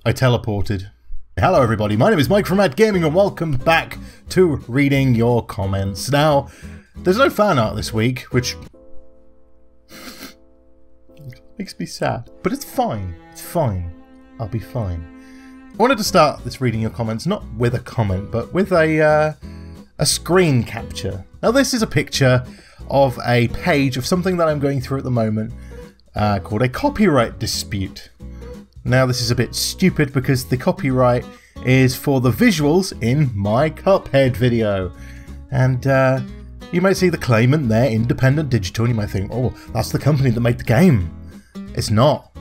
I teleported. Hello everybody, my name is Mike from m.a.d Gaming and welcome back to reading your comments. Now, there's no fan art this week, which makes me sad. But it's fine, I'll be fine. I wanted to start this reading your comments not with a comment, but with a screen capture. Now this is a picture of a page of something that I'm going through at the moment called a copyright dispute. Now this is a bit stupid because the copyright is for the visuals in my Cuphead video. And you might see the claimant there, Independent Digital, and you might think, oh, that's the company that made the game. It's not.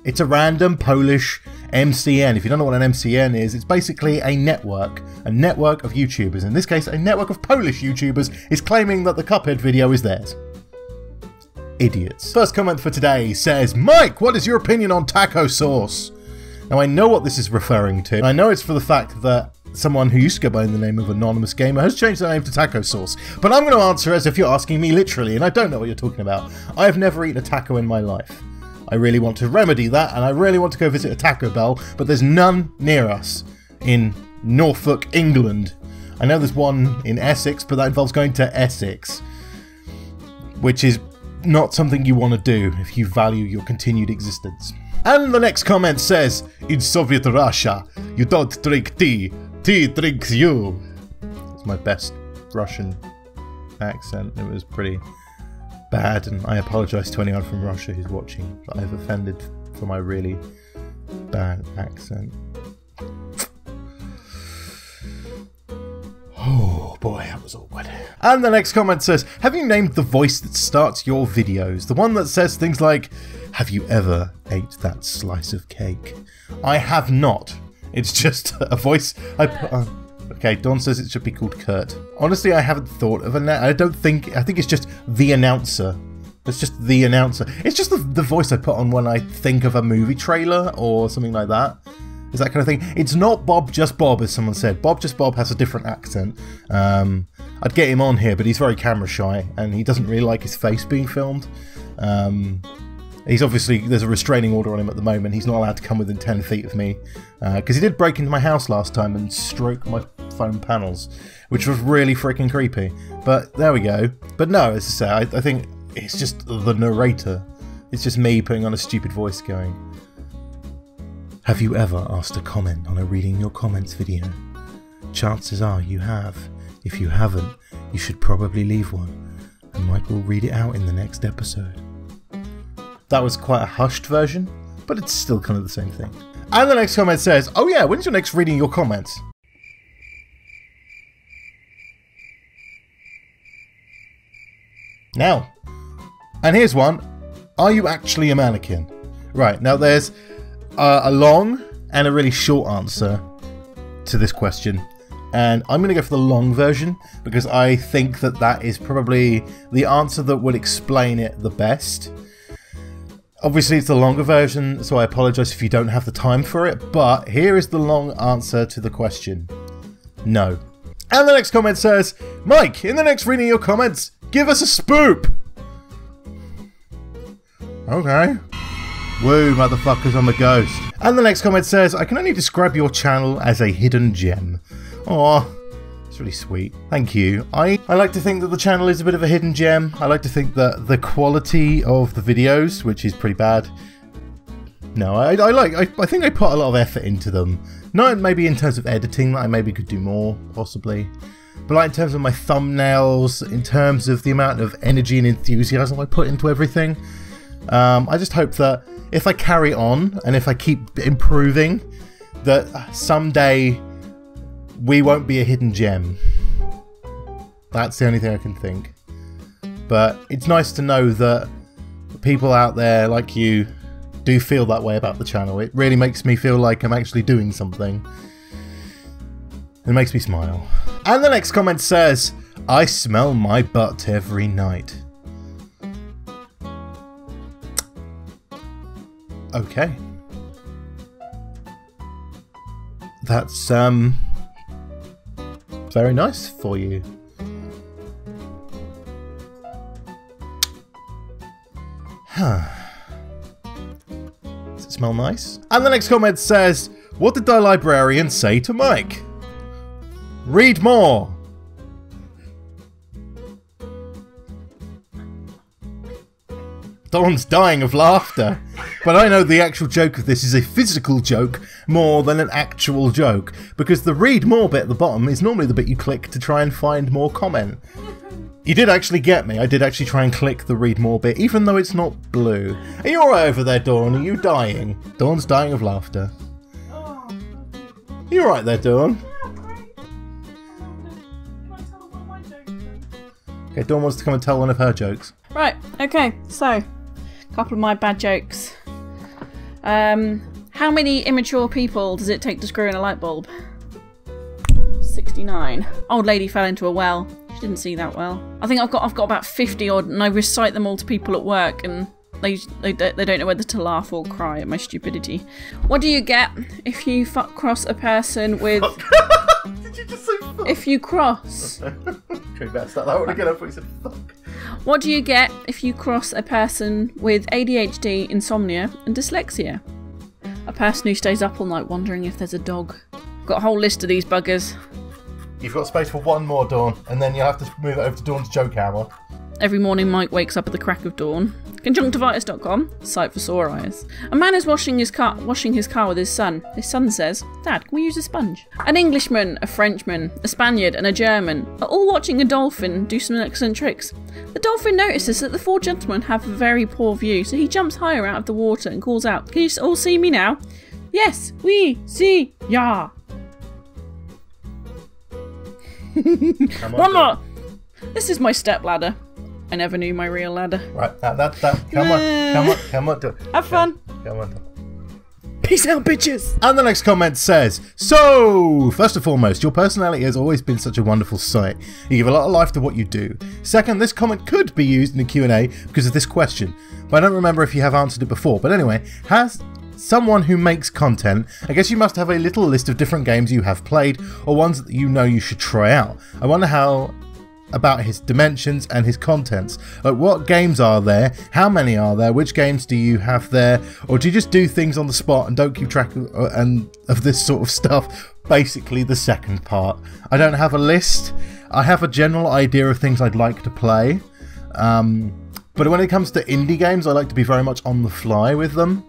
It's a random Polish MCN. If you don't know what an MCN is, it's basically a network of YouTubers. In this case, a network of Polish YouTubers is claiming that the Cuphead video is theirs. Idiots. First comment for today says, Mike, what is your opinion on taco sauce? Now I know what this is referring to. I know it's for the fact that someone who used to go by the name of Anonymous Gamer has changed their name to taco sauce. But I'm going to answer as if you're asking me literally, and I don't know what you're talking about. I have never eaten a taco in my life. I really want to remedy that, and I really want to go visit a Taco Bell, but there's none near us in Norfolk, England. I know there's one in Essex, but that involves going to Essex, which is not something you want to do if you value your continued existence. And the next comment says, in Soviet Russia, you don't drink tea, tea drinks you. It's my best Russian accent. It was pretty bad, and I apologise to anyone from Russia who's watching that I've offended for my really bad accent. Oh boy, that was awkward. And the next comment says, have you named the voice that starts your videos? The one that says things like, have you ever ate that slice of cake? I have not. It's just a voice I put on. Okay, Dawn says it should be called Kurt. Honestly, I haven't thought of I think it's just the announcer. It's just the announcer. It's just the voice I put on when I think of a movie trailer or something like that. Is that kind of thing. It's not Bob Just Bob, as someone said. Bob Just Bob has a different accent. I'd get him on here, but he's very camera shy, and he doesn't really like his face being filmed. He's obviously, there's a restraining order on him at the moment. He's not allowed to come within 10 feet of me. Because he did break into my house last time and stroke my phone panels, which was really freaking creepy. But there we go. But no, as I say, I think it's just the narrator. It's just me putting on a stupid voice going, have you ever asked a comment on a reading your comments video? Chances are you have. If you haven't, you should probably leave one, and Mike will read it out in the next episode. That was quite a hushed version, but it's still kind of the same thing. And the next comment says, oh yeah, when's your next reading your comments? Now. And here's one. Are you actually a mannequin? Right, now there's a long and a really short answer to this question. And I'm going to go for the long version because I think that that is probably the answer that would explain it the best. Obviously it's the longer version, so I apologise if you don't have the time for it, but here is the long answer to the question. No. And the next comment says, Mike, in the next reading your comments, give us a spoop! Okay. Woo, motherfuckers, I'm a ghost. And the next comment says, I can only describe your channel as a hidden gem. Aw, it's really sweet. Thank you. I like to think that the channel is a bit of a hidden gem. I like to think that the quality of the videos, which is pretty bad. No, I think I put a lot of effort into them. Not maybe in terms of editing, that I maybe could do more, possibly. But like in terms of my thumbnails, in terms of the amount of energy and enthusiasm I put into everything. I just hope that if I carry on and if I keep improving, that someday we won't be a hidden gem. That's the only thing I can think. But it's nice to know that people out there like you do feel that way about the channel. It really makes me feel like I'm actually doing something. It makes me smile. And the next comment says, I smell my butt every night. Okay. That's very nice for you. Huh. Does it smell nice? And the next comment says, What did the librarian say to Mike? Read more. Dawn's dying of laughter. But I know the actual joke of this is a physical joke more than an actual joke, because the read more bit at the bottom is normally the bit you click to try and find more comment. You did actually get me. I did actually try and click the read more bit, even though it's not blue. Are you alright over there, Dawn? Are you dying? Dawn's dying of laughter. Are you alright there, Dawn? Okay, Dawn wants to come and tell one of her jokes. Right, okay, so, a couple of my bad jokes. How many immature people does it take to screw in a light bulb? 69. Old lady fell into a well. She didn't see that well. I think I've got about 50 odd, and I recite them all to people at work, and they don't know whether to laugh or cry at my stupidity. What do you get if you cross a person with... Did you just say fuck? If you cross... Okay, better start that one again. I thought you said fuck. What do you get if you cross a person with ADHD, insomnia, and dyslexia? A person who stays up all night wondering if there's a dog. Got a whole list of these buggers. You've got space for one more, Dawn, and then you'll have to move it over to Dawn's joke hour. Every morning Mike wakes up at the crack of dawn. Conjunctivitis.com, site for sore eyes. A man is washing his car with his son. His son says, "Dad, can we use a sponge?" An Englishman, a Frenchman, a Spaniard and a German are all watching a dolphin do some excellent tricks. The dolphin notices that the four gentlemen have a very poor view, so he jumps higher out of the water and calls out, "Can you all see me now?" "Yes, we see ya." One more. This is my step ladder. I never knew my real ladder. Right, come on, do it. Have fun. Come on. Peace out, bitches. And the next comment says, so, first and foremost, your personality has always been such a wonderful sight. You give a lot of life to what you do. Second, this comment could be used in a Q&A because of this question, but I don't remember if you have answered it before. But anyway, has someone who makes content, I guess you must have a little list of different games you have played or ones that you know you should try out. I wonder how about his dimensions and his contents. Like, what games are there? How many are there? Which games do you have there? Or do you just do things on the spot and don't keep track of this sort of stuff? Basically the second part. I don't have a list. I have a general idea of things I'd like to play. But when it comes to indie games, I like to be very much on the fly with them,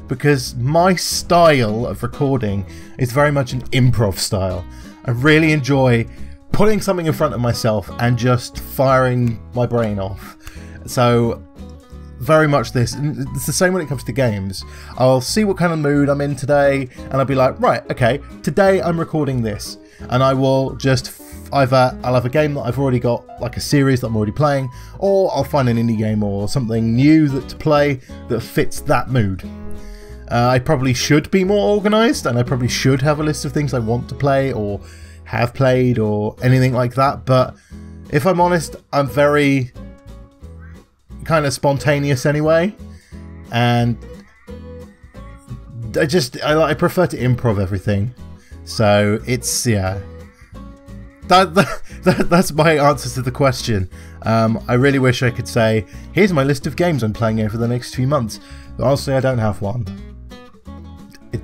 because my style of recording is very much an improv style. I really enjoy putting something in front of myself and just firing my brain off. So very much this. And it's the same when it comes to games. I'll see what kind of mood I'm in today, and I'll be like, right, okay, today I'm recording this, and I will just either I'll have a game that I've already got, like a series that I'm already playing, or I'll find an indie game or something new to play that fits that mood. I probably should be more organised, and I probably should have a list of things I want to play or have played or anything like that, but if I'm honest, I'm very kind of spontaneous anyway, and I prefer to improv everything. So it's, yeah, that's my answer to the question. I really wish I could say, here's my list of games I'm playing over the next few months, but honestly I don't have one.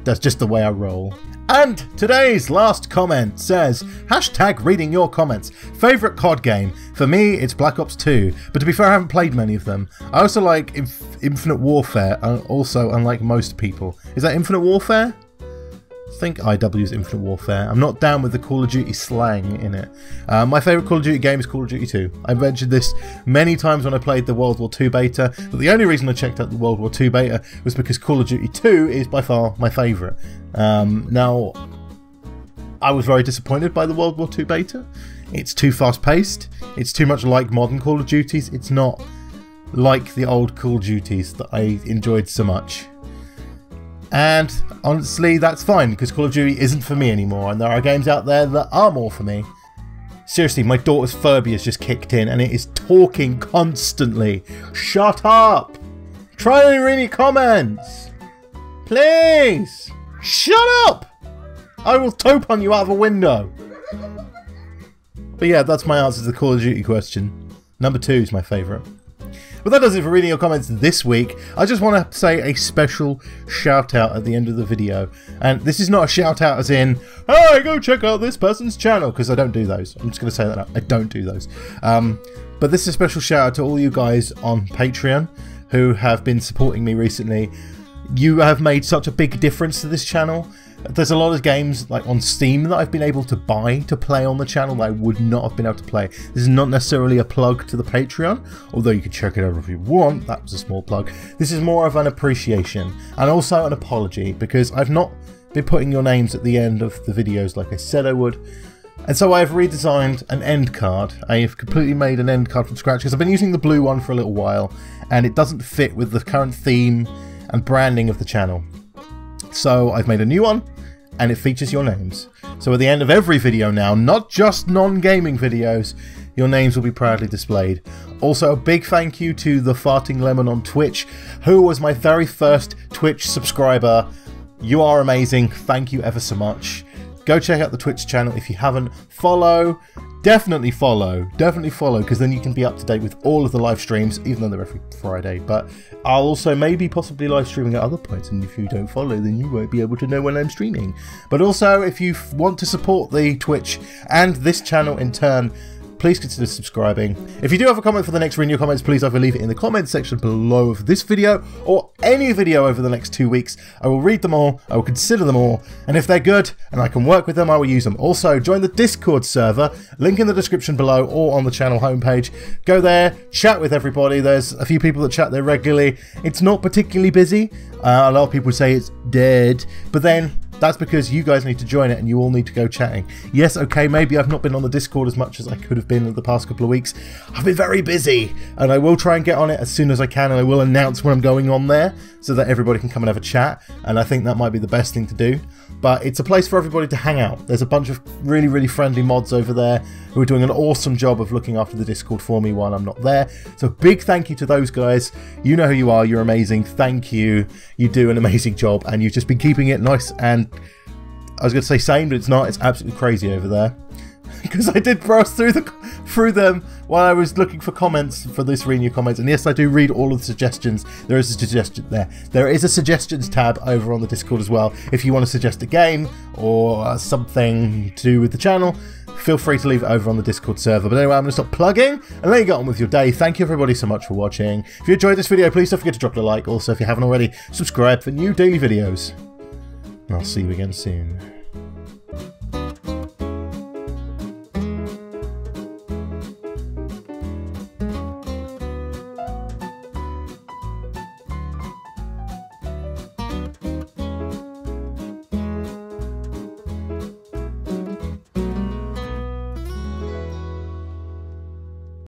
That's just the way I roll. And today's last comment says, hashtag reading your comments. Favourite COD game? For me, it's Black Ops 2, but to be fair, I haven't played many of them. I also like Infinite Warfare, also unlike most people. Is that Infinite Warfare? I think IW's Infinite Warfare. I'm not down with the Call of Duty slang in it. My favourite Call of Duty game is Call of Duty 2. I mentioned this many times when I played the World War II beta, but the only reason I checked out the World War II beta was because Call of Duty 2 is by far my favourite. Now, I was very disappointed by the World War II beta. It's too fast-paced. It's too much like modern Call of Duties. It's not like the old Call of Duties that I enjoyed so much. And honestly, that's fine, because Call of Duty isn't for me anymore, and there are games out there that are more for me. Seriously, my daughter's Furby has just kicked in, and it is talking constantly. Shut up! Try and read any comments! Please! Shut up! I will tope on you out of a window! But yeah, that's my answer to the Call of Duty question. Number 2 is my favourite. But that does it for reading your comments this week. I just want to say a special shout out at the end of the video. And this is not a shout out as in, hey, go check out this person's channel, because I don't do those. I'm just going to say that now. I don't do those. But this is a special shout out to all you guys on Patreon who have been supporting me recently. You have made such a big difference to this channel. There's a lot of games like on Steam that I've been able to buy to play on the channel that I would not have been able to play. This is not necessarily a plug to the Patreon, although you can check it out if you want. That was a small plug. This is more of an appreciation and also an apology, because I've not been putting your names at the end of the videos like I said I would. And so I've redesigned an end card. I have completely made an end card from scratch because I've been using the blue one for a little while and it doesn't fit with the current theme and branding of the channel. So I've made a new one and it features your names. So at the end of every video now, not just non-gaming videos, your names will be proudly displayed. Also a big thank you to the Farting Lemon on Twitch, who was my very first Twitch subscriber. You are amazing. Thank you ever so much. Go check out the Twitch channel if you haven't. Follow. Definitely follow, because then you can be up to date with all of the live streams, even though they're every Friday. But I'll also maybe possibly live streaming at other points, and if you don't follow, then you won't be able to know when I'm streaming. But also, if you want to support the Twitch and this channel in turn, please consider subscribing. If you do have a comment for the next reading your comments, please either leave it in the comments section below of this video or any video over the next 2 weeks. I will read them all, I will consider them all, and if they're good and I can work with them, I will use them. Also, join the Discord server, link in the description below or on the channel homepage. Go there, chat with everybody. There's a few people that chat there regularly. It's not particularly busy. A lot of people say it's dead, but then that's because you guys need to join it and you all need to go chatting. Yes, okay, maybe I've not been on the Discord as much as I could have been in the past couple of weeks. I've been very busy and I will try and get on it as soon as I can, and I will announce when I'm going on there so that everybody can come and have a chat, and I think that might be the best thing to do. But it's a place for everybody to hang out. There's a bunch of really, really friendly mods over there who are doing an awesome job of looking after the Discord for me while I'm not there. So big thank you to those guys. You know who you are. You're amazing. Thank you. You do an amazing job, and you've just been keeping it nice and, I was going to say sane, but it's not. It's absolutely crazy over there. Because I did browse through them while I was looking for comments for this reading your comments, and yes, I do read all of the suggestions. There is a suggestion there. There is a suggestions tab over on the Discord as well. If you want to suggest a game or something to do with the channel, feel free to leave it over on the Discord server. But anyway, I'm going to stop plugging and let you get on with your day. Thank you everybody so much for watching. If you enjoyed this video, please don't forget to drop it a like. Also, if you haven't already, subscribe for new daily videos. And I'll see you again soon.